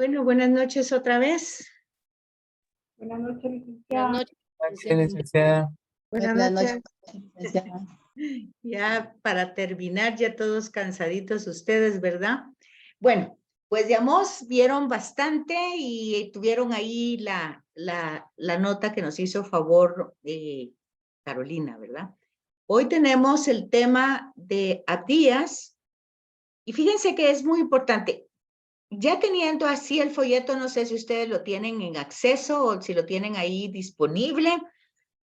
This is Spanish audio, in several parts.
Bueno, buenas noches otra vez. Buenas noches, Buenas licenciada. noches, Licenciada. Buenas noches, licenciada. Ya para terminar, ya todos cansaditos ustedes, ¿verdad? Bueno, pues ya vieron bastante y tuvieron ahí la nota que nos hizo favor Carolina, ¿verdad? Hoy tenemos el tema de Abdías y fíjense que es muy importante. Ya teniendo así el folleto, no sé si ustedes lo tienen en acceso o si lo tienen ahí disponible,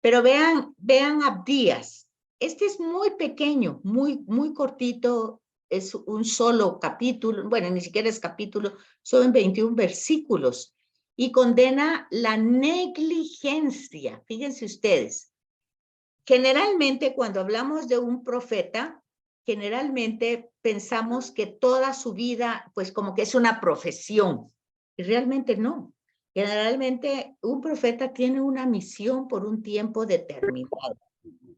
pero vean Abdías. Este es muy pequeño, muy cortito, es un solo capítulo, bueno, ni siquiera es capítulo, son 21 versículos, y condena la negligencia. Fíjense ustedes, generalmente cuando hablamos de un profeta, generalmente pensamos que toda su vida, pues como que es una profesión, y realmente no. Generalmente un profeta tiene una misión por un tiempo determinado.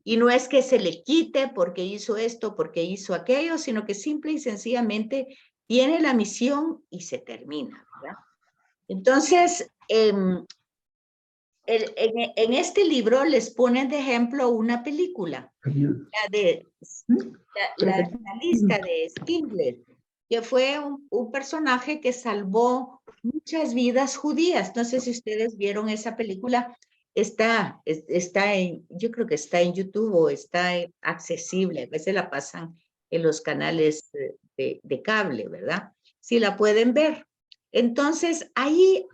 Y no es que se le quite porque hizo esto, porque hizo aquello, sino que simple y sencillamente tiene la misión y se termina, ¿verdad? Entonces, en este libro les ponen de ejemplo una película, la lista de Schindler, que fue un personaje que salvó muchas vidas judías. No sé si ustedes vieron esa película. Está yo creo que está en YouTube o está accesible. A veces la pasan en los canales de cable, ¿verdad? Si la pueden ver. Entonces, ahí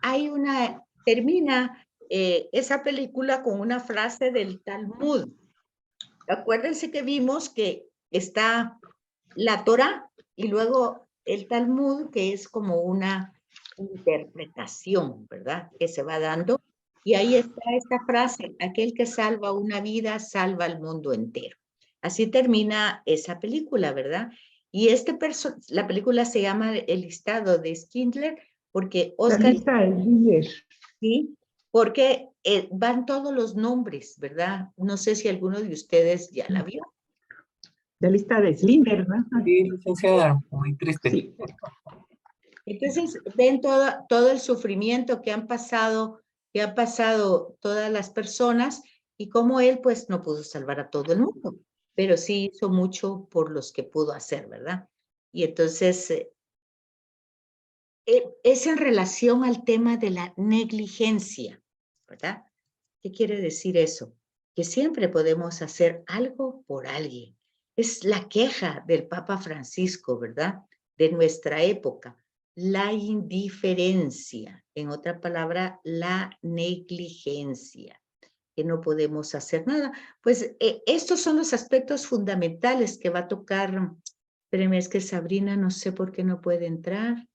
termina esa película con una frase del Talmud. Acuérdense que vimos que está la Torá y luego el Talmud, que es como una interpretación, ¿verdad? Que se va dando. Y ahí está esta frase: aquel que salva una vida, salva al mundo entero. Así termina esa película, ¿verdad? Y la película se llama El listado de Schindler, porque Oscar... La lista de Schindler. Sí, porque van todos los nombres, ¿verdad? No sé si alguno de ustedes ya la vio. La lista de Schindler, ¿no? Sí, licenciada, muy triste. Sí. Entonces, ven todo el sufrimiento que han pasado todas las personas y cómo él, pues, no pudo salvar a todo el mundo, pero sí hizo mucho por los que pudo hacer, ¿verdad? Y entonces, es en relación al tema de la negligencia, ¿verdad? ¿Qué quiere decir eso? Que siempre podemos hacer algo por alguien. Es la queja del Papa Francisco, ¿verdad? De nuestra época. La indiferencia, en otra palabra, la negligencia, que no podemos hacer nada. Pues estos son los aspectos fundamentales que va a tocar. Espérenme, es que Sabrina no sé por qué no puede entrar.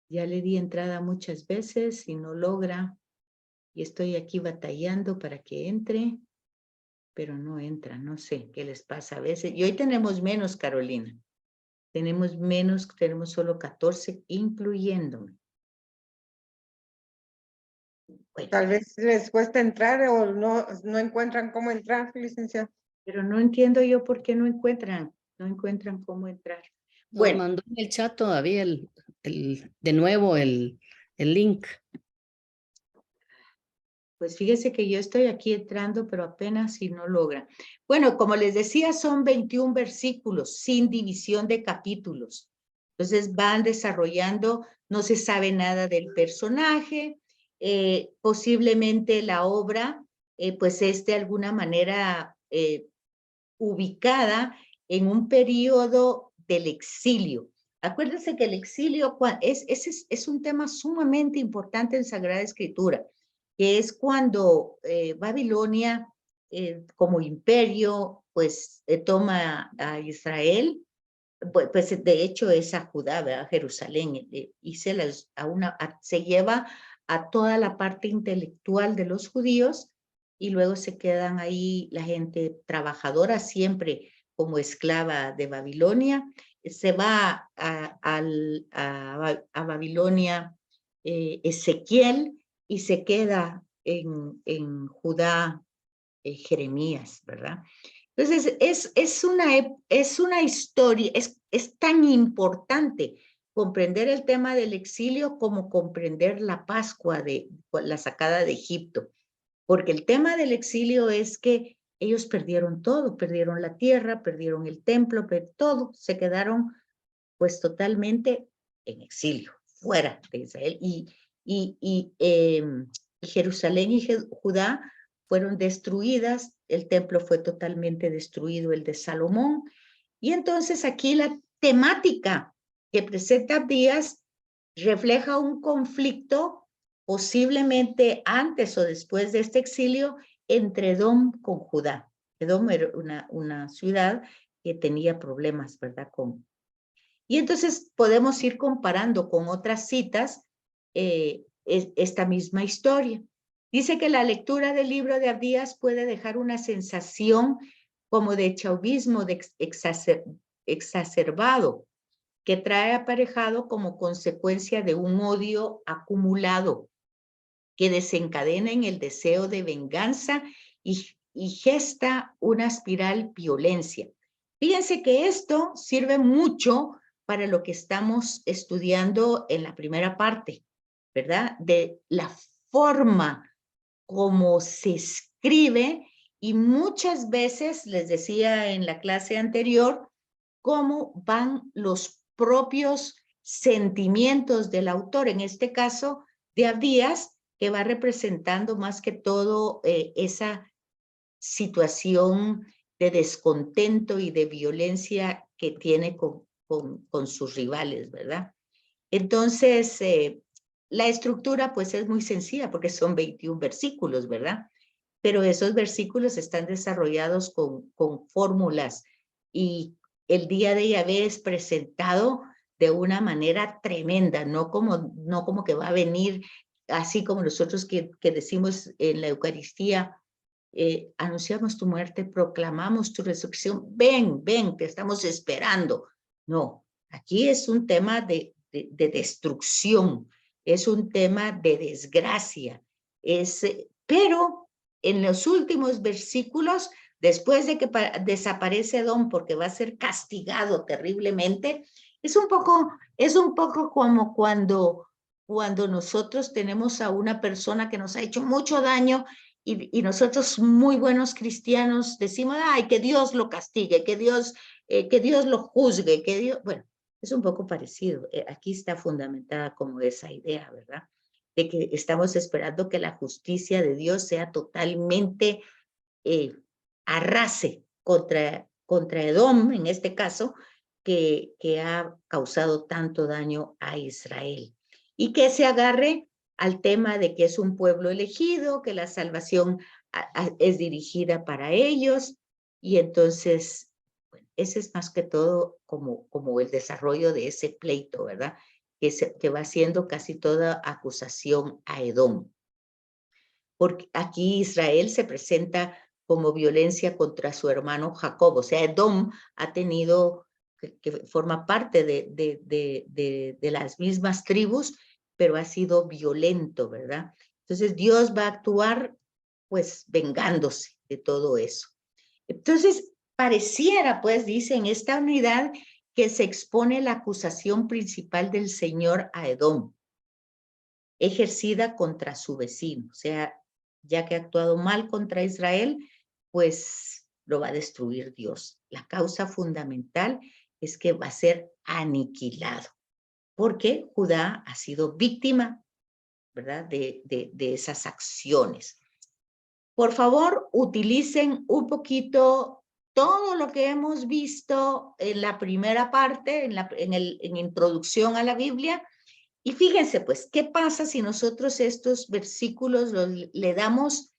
Ya le di entrada muchas veces y no logra. Y estoy aquí batallando para que entre, pero no entra, no sé qué les pasa a veces. Y hoy tenemos menos, Carolina. Tenemos menos, tenemos solo 14, incluyéndome. Bueno, Tal vez les cuesta entrar o no encuentran cómo entrar, licenciada. pero no entiendo yo por qué no encuentran cómo entrar. Nos Bueno, mandó en el chat todavía de nuevo el link. pues fíjese que yo estoy aquí entrando, pero apenas si no logra. Bueno, como les decía, son 21 versículos sin división de capítulos. Entonces van desarrollando, no se sabe nada del personaje, posiblemente la obra, pues es de alguna manera ubicada en un periodo del exilio. Acuérdense que el exilio es un tema sumamente importante en Sagrada Escritura, que es cuando Babilonia, como imperio, pues toma a Israel, pues de hecho es a Judá, ¿verdad? Jerusalén, y se lleva a toda la parte intelectual de los judíos y luego se quedan ahí la gente trabajadora siempre como esclava de Babilonia. Se va a Babilonia Ezequiel y se queda en Judá Jeremías, ¿verdad? Entonces, es una historia, es tan importante comprender el tema del exilio como comprender la Pascua, de la sacada de Egipto. Porque el tema del exilio es que ellos perdieron todo, perdieron la tierra, perdieron el templo, todo, se quedaron pues totalmente en exilio, fuera de Israel. Y Jerusalén y Judá fueron destruidas, el templo fue totalmente destruido, el de Salomón. Y entonces aquí la temática que presenta Abdías refleja un conflicto posiblemente antes o después de este exilio entre Edom con Judá. Edom era una ciudad que tenía problemas, ¿verdad? Y entonces podemos ir comparando con otras citas esta misma historia. Dice que la lectura del libro de Abdías puede dejar una sensación como de chauvismo exacerbado, que trae aparejado como consecuencia de un odio acumulado que desencadena en el deseo de venganza y gesta una espiral violencia. Fíjense que esto sirve mucho para lo que estamos estudiando en la primera parte, ¿verdad? De la forma como se escribe y muchas veces, les decía en la clase anterior, cómo van los propios sentimientos del autor, en este caso de Abdías, que va representando más que todo esa situación de descontento y de violencia que tiene con sus rivales, ¿verdad? Entonces, la estructura pues es muy sencilla porque son 21 versículos, ¿verdad? Pero esos versículos están desarrollados con fórmulas y el día de Yahvé es presentado de una manera tremenda, no como que va a venir así como nosotros que decimos en la Eucaristía, anunciamos tu muerte, proclamamos tu resurrección, ven, te estamos esperando. No, aquí es un tema de destrucción, es un tema de desgracia, pero en los últimos versículos, después de que desaparece Edom porque va a ser castigado terriblemente, es un poco como cuando nosotros tenemos a una persona que nos ha hecho mucho daño y nosotros muy buenos cristianos decimos, ay, que Dios lo castigue, que Dios lo juzgue, que Dios, bueno, es un poco parecido. Aquí está fundamentada como esa idea, ¿verdad? De que estamos esperando que la justicia de Dios sea totalmente arrase contra Edom, en este caso, que ha causado tanto daño a Israel. Y que se agarre al tema de que es un pueblo elegido, que la salvación es dirigida para ellos, y entonces, bueno, ese es más que todo como el desarrollo de ese pleito, ¿verdad? Que va siendo casi toda acusación a Edom. Porque aquí Israel se presenta como violencia contra su hermano Jacob, o sea, Edom ha tenido, que forma parte de las mismas tribus, pero ha sido violento, ¿verdad? Entonces Dios va a actuar, pues, vengándose de todo eso. Entonces, pareciera, pues, dice en esta unidad que se expone la acusación principal del Señor a Edom, ejercida contra su vecino, o sea, ya que ha actuado mal contra Israel, pues lo va a destruir Dios. La causa fundamental es que va a ser aniquilado, porque Judá ha sido víctima, ¿verdad?, de esas acciones. Por favor, utilicen un poquito todo lo que hemos visto en la primera parte, en introducción a la Biblia. Y fíjense, pues, ¿qué pasa si nosotros estos versículos le damos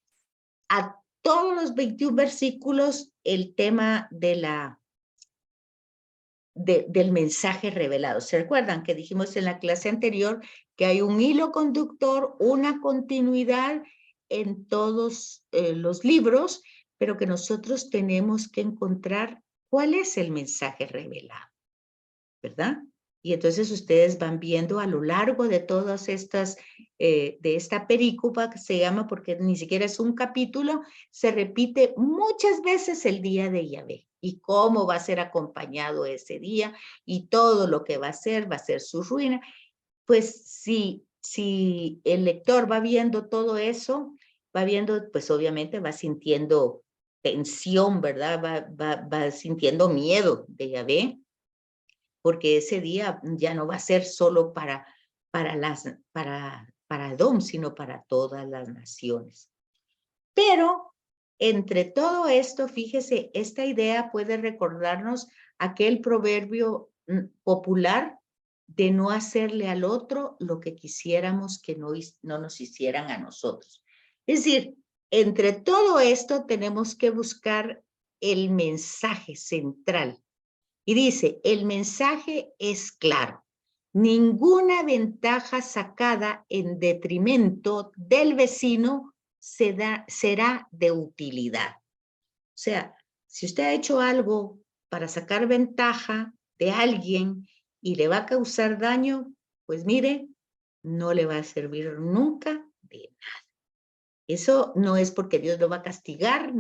a todos los 21 versículos el tema del mensaje revelado? ¿Se recuerdan que dijimos en la clase anterior que hay un hilo conductor, una continuidad en todos los libros, pero que nosotros tenemos que encontrar cuál es el mensaje revelado, ¿verdad? Y entonces ustedes van viendo a lo largo de todas estas, de esta perícopa que se llama, porque ni siquiera es un capítulo, se repite muchas veces el día de Yahvé y cómo va a ser acompañado ese día y todo lo que va a ser su ruina. Pues si el lector va viendo todo eso, va viendo, pues obviamente va sintiendo tensión, ¿verdad? Va sintiendo miedo de Yahvé, porque ese día ya no va a ser solo para Edom, sino para todas las naciones. Pero entre todo esto, fíjese, esta idea puede recordarnos aquel proverbio popular de no hacerle al otro lo que quisiéramos que no nos hicieran a nosotros. Es decir, entre todo esto tenemos que buscar el mensaje central. Y dice, el mensaje es claro. Ninguna ventaja sacada en detrimento del vecino será de utilidad. O sea, si usted ha hecho algo para sacar ventaja de alguien y le va a causar daño, pues mire, no le va a servir nunca de nada. Eso no es porque Dios lo va a castigar,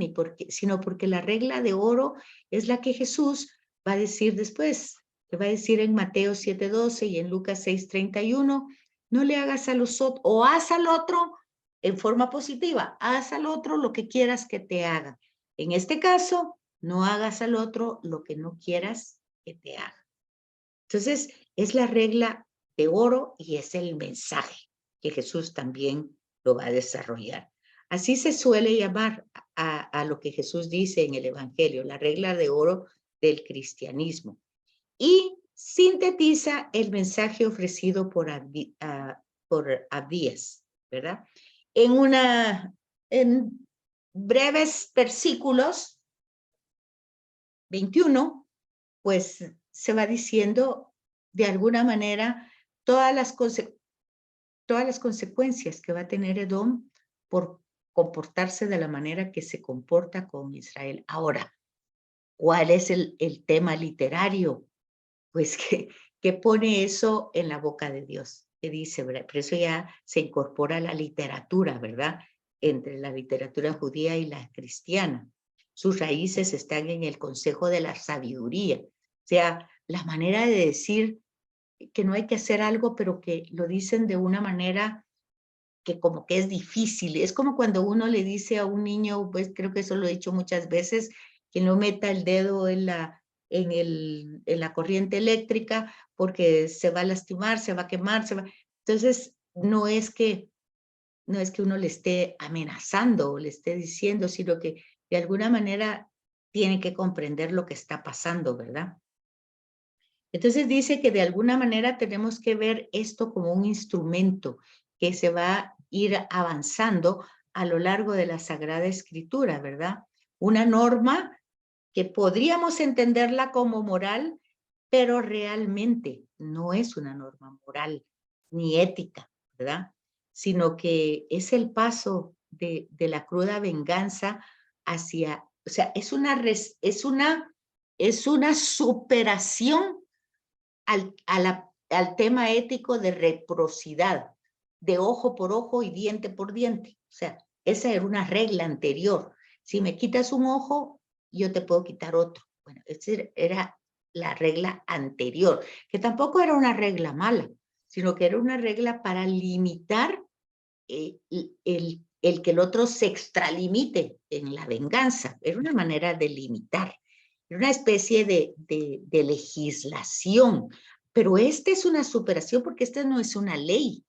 sino porque la regla de oro es la que Jesús va a decir después, que va a decir en Mateo 7:12 y en Lucas 6:31, no le hagas a los otros, o haz al otro en forma positiva, haz al otro lo que quieras que te haga. En este caso, no hagas al otro lo que no quieras que te haga. Entonces, es la regla de oro y es el mensaje que Jesús también lo va a desarrollar. Así se suele llamar a lo que Jesús dice en el Evangelio, la regla de oro del cristianismo. Y sintetiza el mensaje ofrecido por Abdías, ¿verdad? En breves versículos, 21, pues se va diciendo de alguna manera todas las consecuencias que va a tener Edom por comportarse de la manera que se comporta con Israel. Ahora, ¿cuál es el tema literario? Pues que pone eso en la boca de Dios, que dice, ¿verdad? Pero eso ya se incorpora a la literatura, ¿verdad? Entre la literatura judía y la cristiana. Sus raíces están en el consejo de la sabiduría. O sea, la manera de decir que no hay que hacer algo, pero que lo dicen de una manera que como que es difícil. Es como cuando uno le dice a un niño, pues creo que eso lo he dicho muchas veces, que no meta el dedo en la corriente eléctrica porque se va a lastimar, se va a quemar, Entonces, no es que uno le esté amenazando o le esté diciendo, sino que de alguna manera tiene que comprender lo que está pasando, ¿verdad? Entonces dice que de alguna manera tenemos que ver esto como un instrumento que se va a ir avanzando a lo largo de la Sagrada Escritura, ¿verdad? Una norma que podríamos entenderla como moral, pero realmente no es una norma moral ni ética, ¿verdad? Sino que es el paso de la cruda venganza hacia, o sea, es una superación al tema ético de reciprocidad, de ojo por ojo y diente por diente. O sea, esa era una regla anterior. Si me quitas un ojo, yo te puedo quitar otro. Bueno, esa era la regla anterior, que tampoco era una regla mala, sino que era una regla para limitar el que el otro se extralimite en la venganza. Era una manera de limitar. Era una especie de legislación. Pero esta es una superación porque esta no es una ley.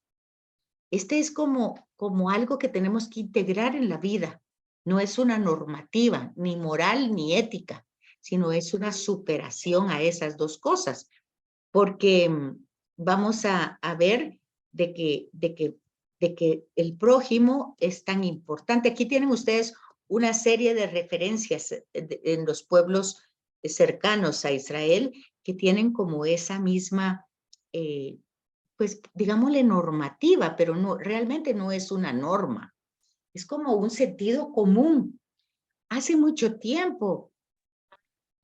Este es como algo que tenemos que integrar en la vida. No es una normativa, ni moral ni ética, sino es una superación a esas dos cosas. Porque vamos a ver de que el prójimo es tan importante. Aquí tienen ustedes una serie de referencias en los pueblos cercanos a Israel que tienen como esa misma, pues digámosle normativa, pero no, realmente no es una norma. Es como un sentido común. Hace mucho tiempo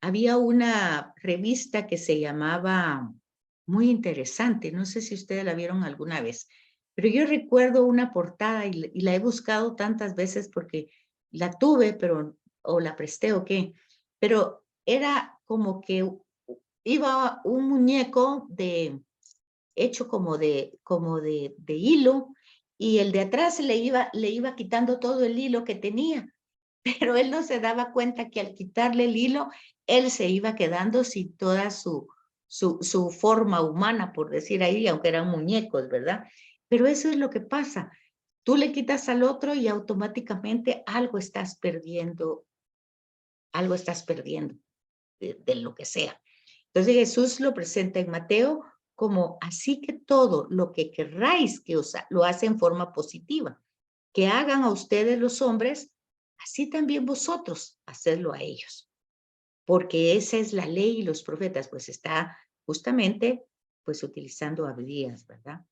había una revista que se llamaba muy interesante. No sé si ustedes la vieron alguna vez, pero yo recuerdo una portada y la he buscado tantas veces porque la tuve, pero o la presté o qué, pero era como que iba un muñeco hecho como de hilo, y el de atrás le iba quitando todo el hilo que tenía, pero él no se daba cuenta que al quitarle el hilo, él se iba quedando sin toda su forma humana, por decir ahí, aunque eran muñecos, ¿verdad? Pero eso es lo que pasa. Tú le quitas al otro y automáticamente algo estás perdiendo de lo que sea. Entonces Jesús lo presenta en Mateo como así que todo lo que querráis que os lo hace en forma positiva, que hagan a ustedes los hombres, así también vosotros hacedlo a ellos, porque esa es la ley y los profetas, pues está justamente pues utilizando a Abdías, ¿verdad?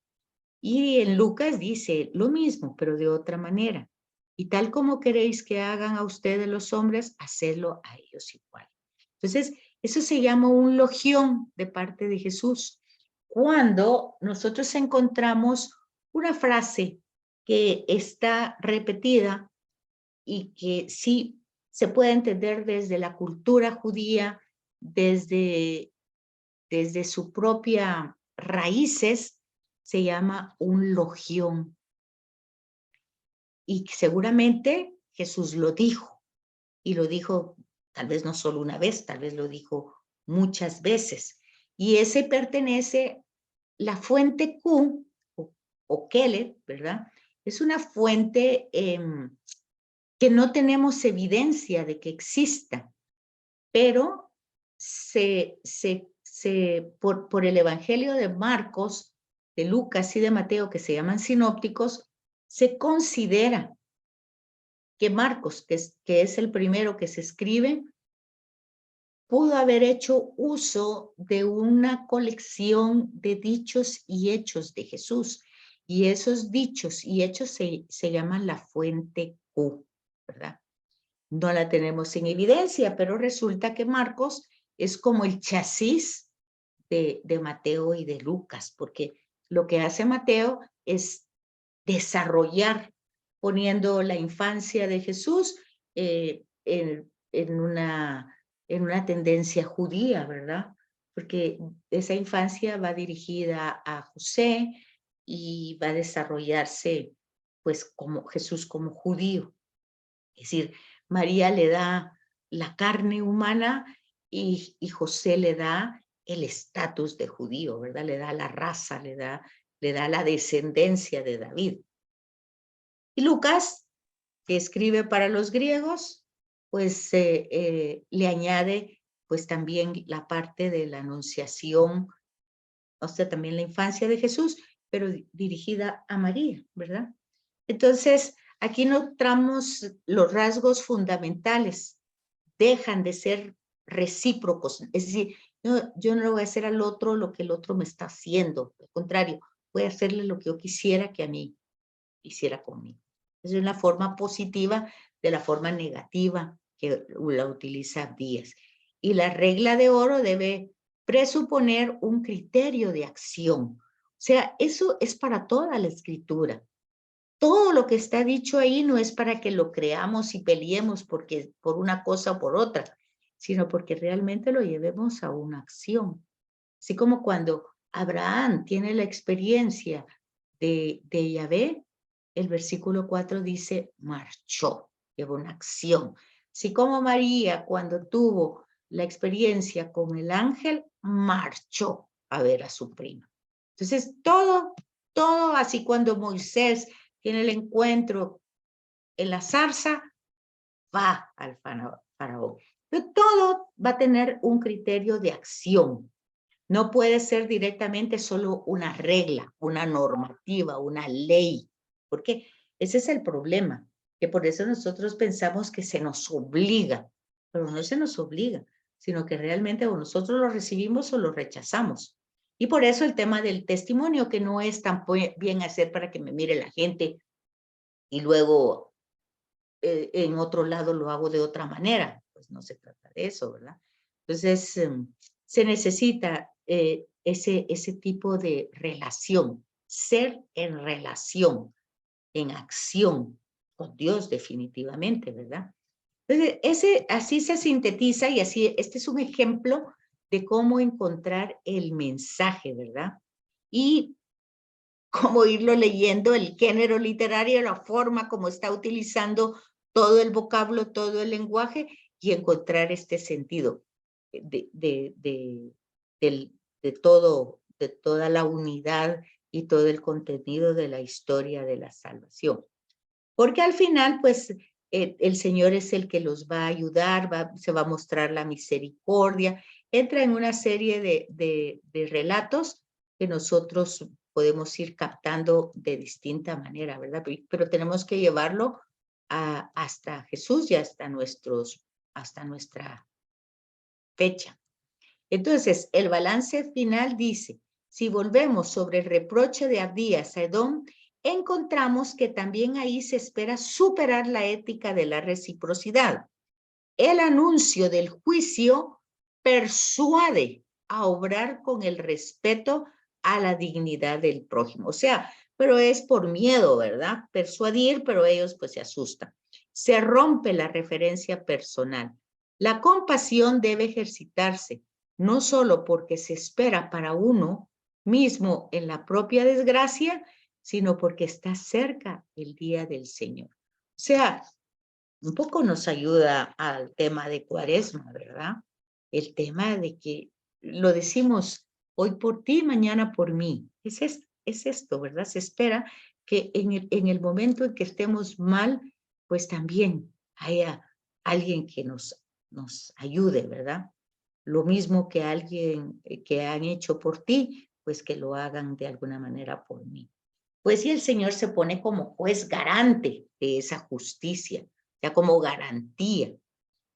Y en Lucas dice lo mismo, pero de otra manera. Y tal como queréis que hagan a ustedes los hombres, hacedlo a ellos igual. Entonces, eso se llama un logión de parte de Jesús. Cuando nosotros encontramos una frase que está repetida y que sí se puede entender desde la cultura judía, desde su propia raíces, se llama un logión. Y seguramente Jesús lo dijo, y lo dijo tal vez no solo una vez, tal vez lo dijo muchas veces. Y ese pertenece, la fuente Q, o Kelet, ¿verdad? Es una fuente que no tenemos evidencia de que exista, pero por el Evangelio de Marcos, de Lucas y de Mateo, que se llaman sinópticos, se considera que Marcos, que es el primero que se escribe, pudo haber hecho uso de una colección de dichos y hechos de Jesús. Y esos dichos y hechos se llaman la fuente Q, ¿verdad? No la tenemos en evidencia, pero resulta que Marcos es como el chasis de Mateo y de Lucas, porque lo que hace Mateo es desarrollar, poniendo la infancia de Jesús en una tendencia judía, ¿verdad? Porque esa infancia va dirigida a José y va a desarrollarse, pues, como Jesús como judío. Es decir, María le da la carne humana y José le da el estatus de judío, ¿verdad? Le da la raza, le da la descendencia de David. Y Lucas, que escribe para los griegos, pues le añade pues también la parte de la anunciación, o sea, también la infancia de Jesús, pero dirigida a María, ¿verdad? Entonces, aquí notamos los rasgos fundamentales, dejan de ser recíprocos, es decir, yo no le voy a hacer al otro lo que el otro me está haciendo, al contrario, voy a hacerle lo que yo quisiera que a mí hiciera conmigo. Es una forma positiva de la forma negativa que la utiliza Díaz. Y la regla de oro debe presuponer un criterio de acción. O sea, eso es para toda la escritura. Todo lo que está dicho ahí no es para que lo creamos y peleemos por una cosa o por otra, sino porque realmente lo llevemos a una acción. Así como cuando Abraham tiene la experiencia de Yahvé, el versículo 4 dice, marchó, llevó una acción. Así como María, cuando tuvo la experiencia con el ángel, marchó a ver a su prima. Entonces, todo, así cuando Moisés tiene el encuentro en la zarza, va al faraón. Pero todo va a tener un criterio de acción. No puede ser directamente solo una regla, una normativa, una ley, porque ese es el problema, que por eso nosotros pensamos que se nos obliga, pero no se nos obliga, sino que realmente o nosotros lo recibimos o lo rechazamos. Y por eso el tema del testimonio, que no es tan bien hacer para que me mire la gente y luego en otro lado lo hago de otra manera, pues no se trata de eso, ¿verdad? Entonces, se necesita ese tipo de relación, ser en relación, en acción con Dios definitivamente, ¿verdad? Entonces, así se sintetiza y así, este es un ejemplo de cómo encontrar el mensaje, ¿verdad? Y cómo irlo leyendo, el género literario, la forma como está utilizando todo el vocablo, todo el lenguaje y encontrar este sentido de toda la unidad y todo el contenido de la historia de la salvación. Porque al final, pues, el Señor es el que los va a ayudar, se va a mostrar la misericordia, entra en una serie de relatos que nosotros podemos ir captando de distinta manera, ¿verdad? Pero tenemos que llevarlo hasta Jesús y hasta nuestra fecha. Entonces, el balance final dice, si volvemos sobre el reproche de Abdías a Edom, encontramos que también ahí se espera superar la ética de la reciprocidad. El anuncio del juicio persuade a obrar con el respeto a la dignidad del prójimo. O sea, pero es por miedo, ¿verdad? Persuadir, pero ellos pues se asustan. Se rompe la referencia personal. La compasión debe ejercitarse, no solo porque se espera para uno mismo en la propia desgracia, sino porque está cerca el día del Señor. O sea, un poco nos ayuda al tema de Cuaresma, ¿verdad? El tema de que lo decimos hoy por ti, mañana por mí. Es esto, ¿verdad? Se espera que en el momento en que estemos mal, pues también haya alguien que nos ayude, ¿verdad? Lo mismo que alguien que han hecho por ti, pues que lo hagan de alguna manera por mí. Pues sí, el Señor se pone como juez garante de esa justicia, ya como garantía,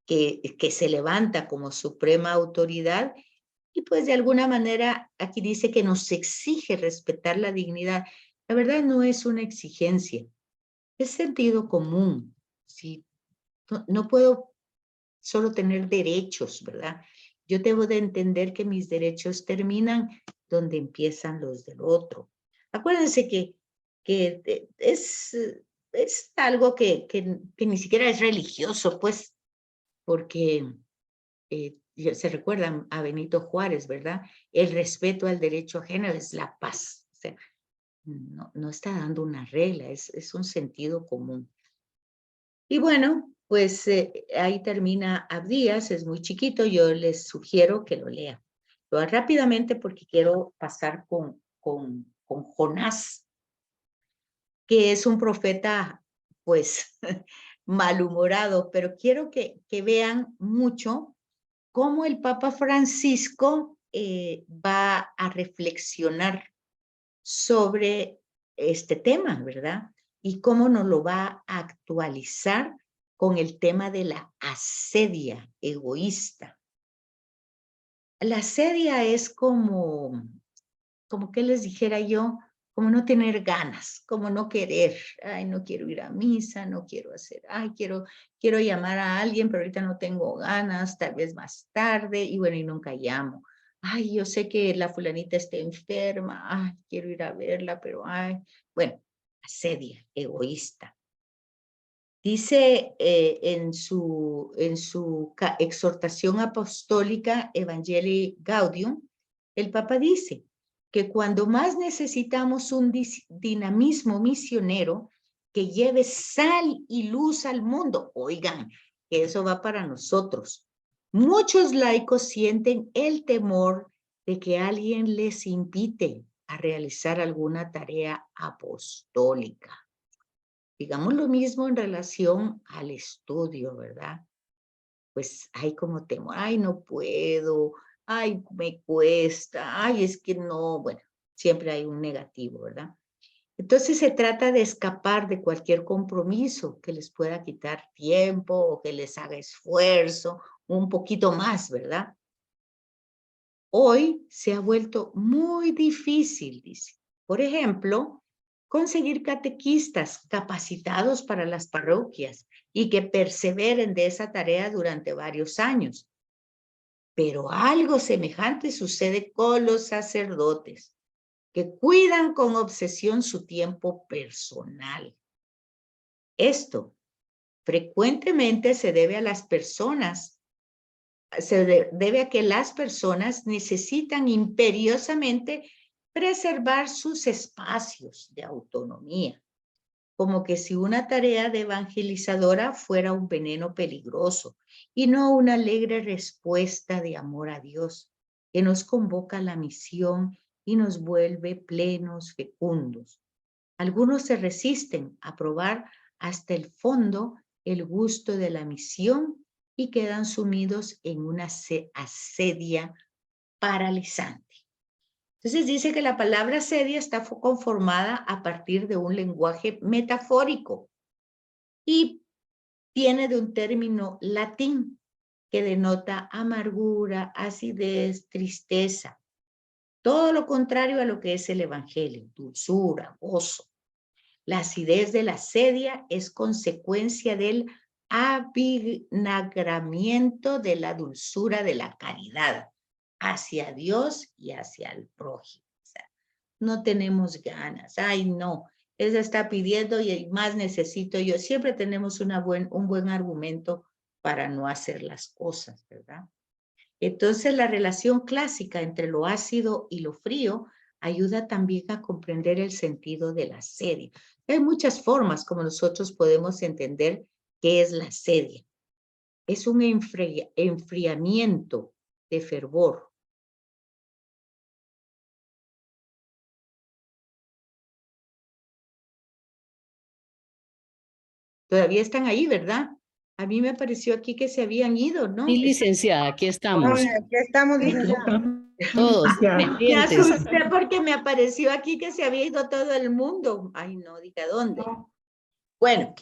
que se levanta como suprema autoridad y pues de alguna manera aquí dice que nos exige respetar la dignidad. La verdad no es una exigencia, es sentido común. ¿Sí? No puedo solo tener derechos, ¿verdad? Yo debo de entender que mis derechos terminan donde empiezan los del otro. Acuérdense que es algo que ni siquiera es religioso, pues, porque se recuerdan a Benito Juárez, ¿verdad? El respeto al derecho ajeno es la paz. O sea, no está dando una regla, es un sentido común. Y bueno, pues ahí termina Abdías, es muy chiquito, yo les sugiero que lo lean. Lo hago rápidamente porque quiero pasar con Jonás, que es un profeta, pues, malhumorado, pero quiero que vean mucho cómo el Papa Francisco va a reflexionar sobre este tema, ¿verdad? Y cómo nos lo va a actualizar con el tema de la asedia egoísta. La asedia es como que les dijera yo, como no tener ganas, como no querer, ay, no quiero ir a misa, no quiero hacer, ay, quiero llamar a alguien, pero ahorita no tengo ganas, tal vez más tarde, y bueno, y nunca llamo. Ay, yo sé que la fulanita está enferma, ay, quiero ir a verla, pero ay, bueno, asedia, egoísta. Dice en su exhortación apostólica Evangelii Gaudium, el Papa dice que cuando más necesitamos un dinamismo misionero que lleve sal y luz al mundo, oigan, que eso va para nosotros. Muchos laicos sienten el temor de que alguien les invite a realizar alguna tarea apostólica. Digamos lo mismo en relación al estudio, ¿verdad? Pues hay como temor, ay, no puedo, ay, me cuesta, ay, es que no, bueno, siempre hay un negativo, ¿verdad? Entonces se trata de escapar de cualquier compromiso que les pueda quitar tiempo o que les haga esfuerzo, un poquito más, ¿verdad? Hoy se ha vuelto muy difícil, dice. Por ejemplo, conseguir catequistas capacitados para las parroquias y que perseveren de esa tarea durante varios años. Pero algo semejante sucede con los sacerdotes, que cuidan con obsesión su tiempo personal. Esto frecuentemente se debe a las personas, debe a que las personas necesitan imperiosamente preservar sus espacios de autonomía, como que si una tarea de evangelizadora fuera un veneno peligroso y no una alegre respuesta de amor a Dios, que nos convoca a la misión y nos vuelve plenos, fecundos. Algunos se resisten a probar hasta el fondo el gusto de la misión y quedan sumidos en una asedia paralizante. Entonces dice que la palabra asedia está conformada a partir de un lenguaje metafórico y viene de un término latín que denota amargura, acidez, tristeza. Todo lo contrario a lo que es el evangelio, dulzura, gozo. La acidez de la asedia es consecuencia del avinagramiento de la dulzura de la caridad hacia Dios y hacia el prójimo. O sea, no tenemos ganas. Ay, no, ella está pidiendo y más necesito yo. Siempre tenemos un buen argumento para no hacer las cosas, ¿verdad? Entonces, la relación clásica entre lo ácido y lo frío ayuda también a comprender el sentido de la asedia. Hay muchas formas como nosotros podemos entender qué es la asedia. Es un enfriamiento de fervor. Todavía están ahí, ¿verdad? A mí me pareció aquí que se habían ido, ¿no? Sí, licenciada, aquí estamos. Ay, aquí estamos, licenciada. Todos Me pendientes. asusté porque me apareció aquí que se había ido todo el mundo. Ay, no, diga dónde. Bueno,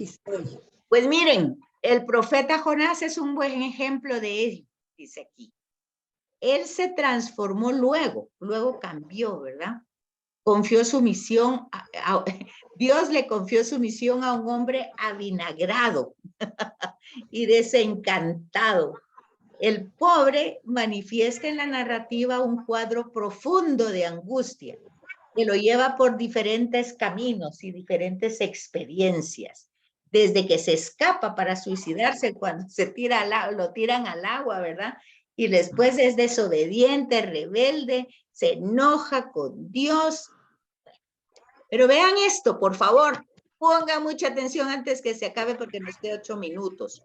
pues miren, el profeta Jonás es un buen ejemplo de ello, dice aquí. Él se transformó luego cambió, ¿verdad? Confió su misión, Dios le confió su misión a un hombre avinagrado y desencantado. El pobre manifiesta en la narrativa un cuadro profundo de angustia que lo lleva por diferentes caminos y diferentes experiencias. Desde que se escapa para suicidarse cuando se tira lo tiran al agua, ¿verdad? Y después es desobediente, rebelde, se enoja con Dios. Pero vean esto, por favor, pongan mucha atención antes que se acabe porque nos queda 8 minutos.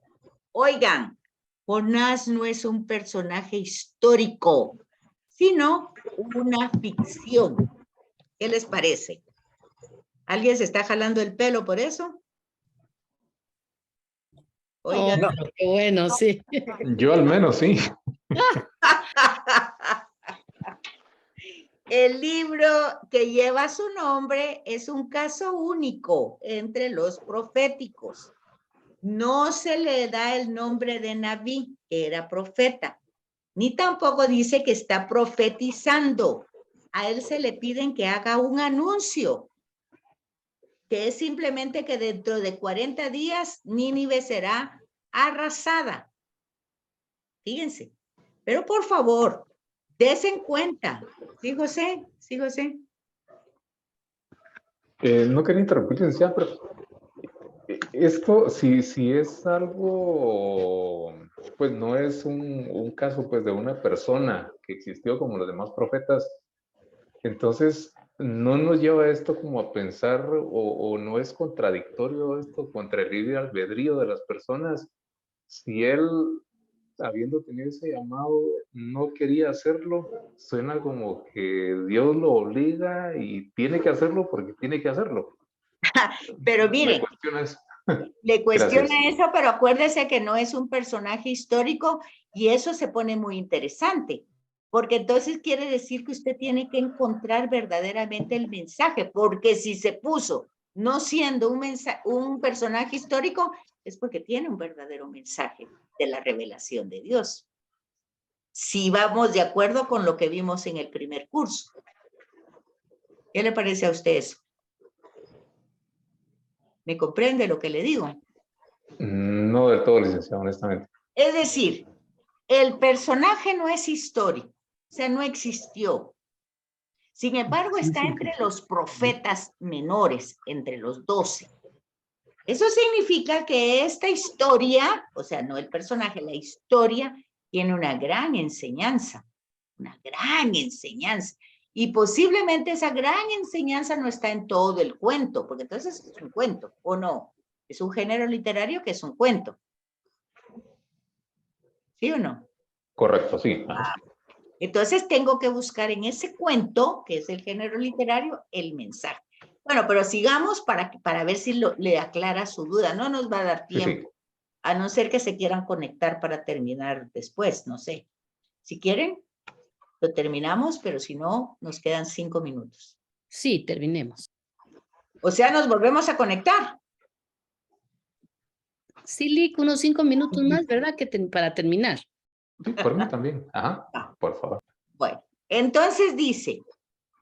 Oigan, Jonás no es un personaje histórico, sino una ficción. ¿Qué les parece? ¿Alguien se está jalando el pelo por eso? Oigan. Oh, pero qué bueno, sí. Yo al menos sí. El libro que lleva su nombre es un caso único entre los proféticos. No se le da el nombre de Nabí, que era profeta, ni tampoco dice que está profetizando. A él se le piden que haga un anuncio, que es simplemente que dentro de 40 días Nínive será arrasada. Fíjense. Pero por favor, desen cuenta. ¿Sí, José? ¿Sí, José? No quería interrumpir, licenciada, pero esto, si es algo, pues no es un caso pues de una persona que existió como los demás profetas, entonces no nos lleva esto como a pensar o no es contradictorio esto contra el libre albedrío de las personas. Si él, habiendo tenido ese llamado, no quería hacerlo, suena como que Dios lo obliga y tiene que hacerlo porque tiene que hacerlo. Pero mire, le cuestiona Gracias. eso, pero acuérdese que no es un personaje histórico y eso se pone muy interesante, porque entonces quiere decir que usted tiene que encontrar verdaderamente el mensaje, porque si se puso no siendo un personaje histórico, es porque tiene un verdadero mensaje de la revelación de Dios. Si vamos de acuerdo con lo que vimos en el primer curso. ¿Qué le parece a usted eso? ¿Me comprende lo que le digo? No del todo, licenciado, honestamente. Es decir, el personaje no es histórico, o sea, no existió. Sin embargo, está entre los profetas menores, entre los 12. Eso significa que esta historia, o sea, no el personaje, la historia tiene una gran enseñanza, una gran enseñanza. Y posiblemente esa gran enseñanza no está en todo el cuento, porque entonces es un cuento, ¿o no? Es un género literario que es un cuento. ¿Sí o no? Correcto, sí. Ajá. Entonces tengo que buscar en ese cuento, que es el género literario, el mensaje. Bueno, pero sigamos para ver si le aclara su duda. No nos va a dar Sí, tiempo, sí. a no ser que se quieran conectar para terminar después, no sé. Si quieren, lo terminamos, pero si no, nos quedan 5 minutos. Sí, terminemos. O sea, nos volvemos a conectar. Sí, Lick, unos 5 minutos más, ¿verdad? Para terminar. Sí, por mí también. Ajá, por favor. Bueno, entonces dice,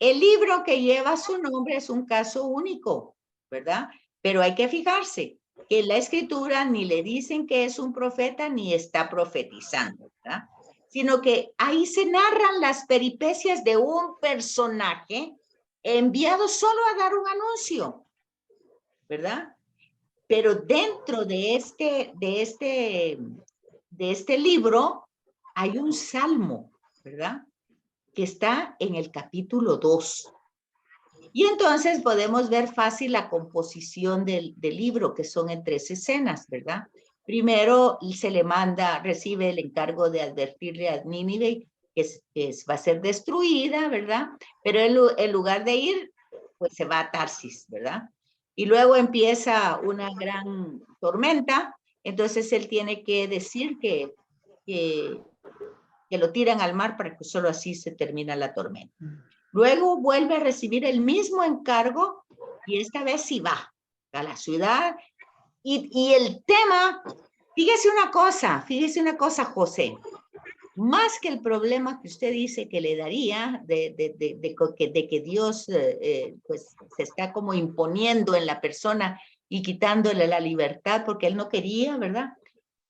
el libro que lleva su nombre es un caso único, ¿verdad? Pero hay que fijarse que en la escritura ni le dicen que es un profeta ni está profetizando, ¿verdad? Sino que ahí se narran las peripecias de un personaje enviado solo a dar un anuncio, ¿verdad? Pero dentro de este libro hay un salmo, ¿verdad? Que está en el capítulo 2. Y entonces podemos ver fácil la composición del libro, que son en 3 escenas, ¿verdad? Primero se le recibe el encargo de advertirle a Nínive que va a ser destruida, ¿verdad? Pero en lugar de ir, pues se va a Tarsis, ¿verdad? Y luego empieza una gran tormenta, entonces él tiene que decir que lo tiran al mar para que solo así se termina la tormenta. Luego vuelve a recibir el mismo encargo y esta vez sí va a la ciudad. Y el tema, fíjese una cosa, José, más que el problema que usted dice que le daría de que Dios pues se está como imponiendo en la persona y quitándole la libertad porque él no quería, ¿verdad?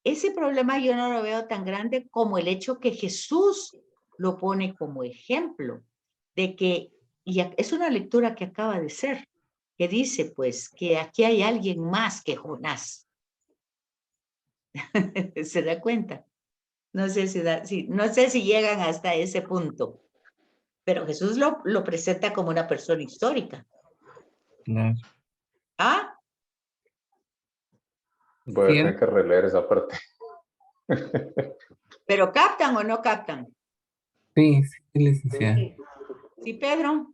Ese problema yo no lo veo tan grande como el hecho que Jesús lo pone como ejemplo de que, y es una lectura que acaba de ser, que dice pues que aquí hay alguien más que Jonás. ¿Se da cuenta? No sé no sé si llegan hasta ese punto, pero Jesús lo presenta como una persona histórica. Claro. ¿Ah? Voy a tener que releer esa parte. ¿Pero captan o no captan? Sí, sí, licenciada. Sí, Pedro.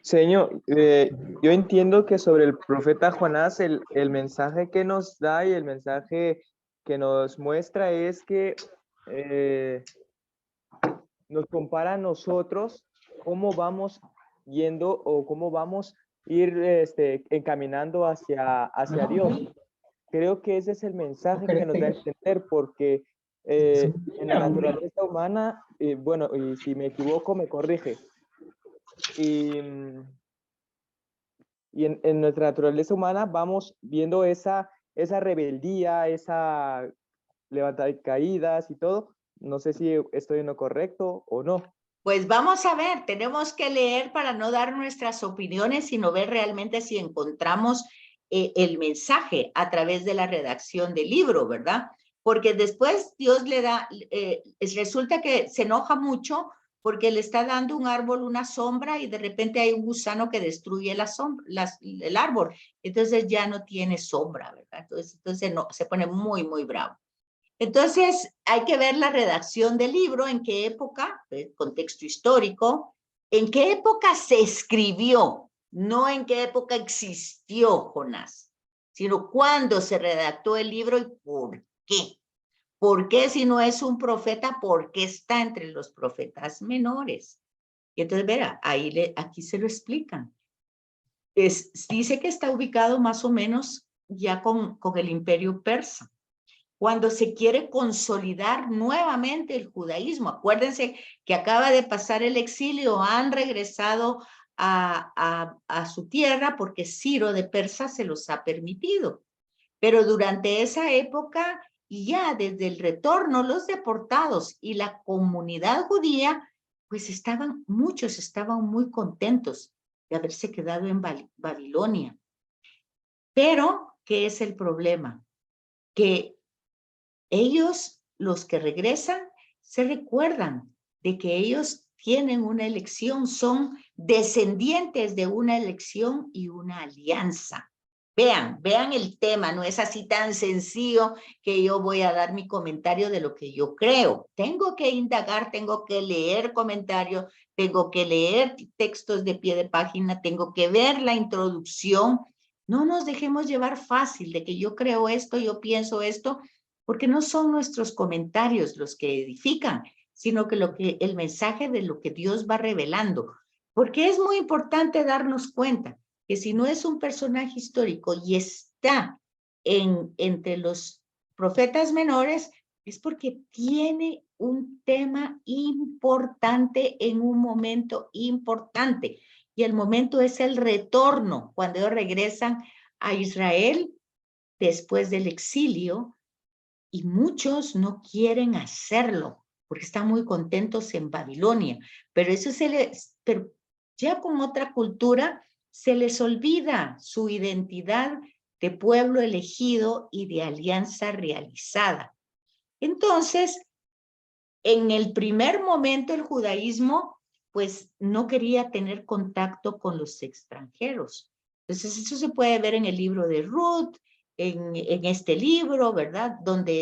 Señor, yo entiendo que sobre el profeta Jonás, el mensaje que nos da y el mensaje que nos muestra es que nos compara a nosotros cómo vamos yendo o cómo vamos ir encaminando hacia Dios. Creo que ese es el mensaje que nos da a entender porque en la naturaleza humana, bueno, y si me equivoco me corrige, y en nuestra naturaleza humana vamos viendo esa rebeldía, esa levantada de caídas y todo. No sé si estoy en lo correcto o no. Pues vamos a ver, tenemos que leer para no dar nuestras opiniones, sino ver realmente si encontramos el mensaje a través de la redacción del libro, ¿verdad? Porque después Dios le da, resulta que se enoja mucho porque le está dando un árbol una sombra y de repente hay un gusano que destruye el árbol. Entonces ya no tiene sombra, ¿verdad? Entonces no, se pone muy, muy bravo. Entonces, hay que ver la redacción del libro, en qué época, contexto histórico, en qué época se escribió, no en qué época existió Jonás, sino cuándo se redactó el libro y por qué. ¿Por qué si no es un profeta? ¿Por qué está entre los profetas menores? Y entonces, verá, aquí se lo explican. Dice que está ubicado más o menos ya con el imperio persa. Cuando se quiere consolidar nuevamente el judaísmo. Acuérdense que acaba de pasar el exilio, han regresado a su tierra porque Ciro de Persa se los ha permitido. Pero durante esa época Y ya desde el retorno, los deportados y la comunidad judía, pues muchos estaban muy contentos de haberse quedado en Babilonia. Pero, ¿qué es el problema? Que ellos, los que regresan, se recuerdan de que ellos tienen una elección, son descendientes de una elección y una alianza. Vean el tema, no es así tan sencillo que yo voy a dar mi comentario de lo que yo creo. Tengo que indagar, tengo que leer comentarios, tengo que leer textos de pie de página, tengo que ver la introducción. No nos dejemos llevar fácil de que yo creo esto, yo pienso esto, porque no son nuestros comentarios los que edifican, sino que el mensaje de lo que Dios va revelando. Porque es muy importante darnos cuenta que si no es un personaje histórico y está entre los profetas menores, es porque tiene un tema importante en un momento importante. Y el momento es el retorno, cuando ellos regresan a Israel después del exilio, y muchos no quieren hacerlo porque están muy contentos en Babilonia, pero pero ya con otra cultura se les olvida su identidad de pueblo elegido y de alianza realizada. Entonces, en el primer momento el judaísmo pues no quería tener contacto con los extranjeros. Entonces eso se puede ver en el libro de Ruth, en este libro, ¿verdad? Donde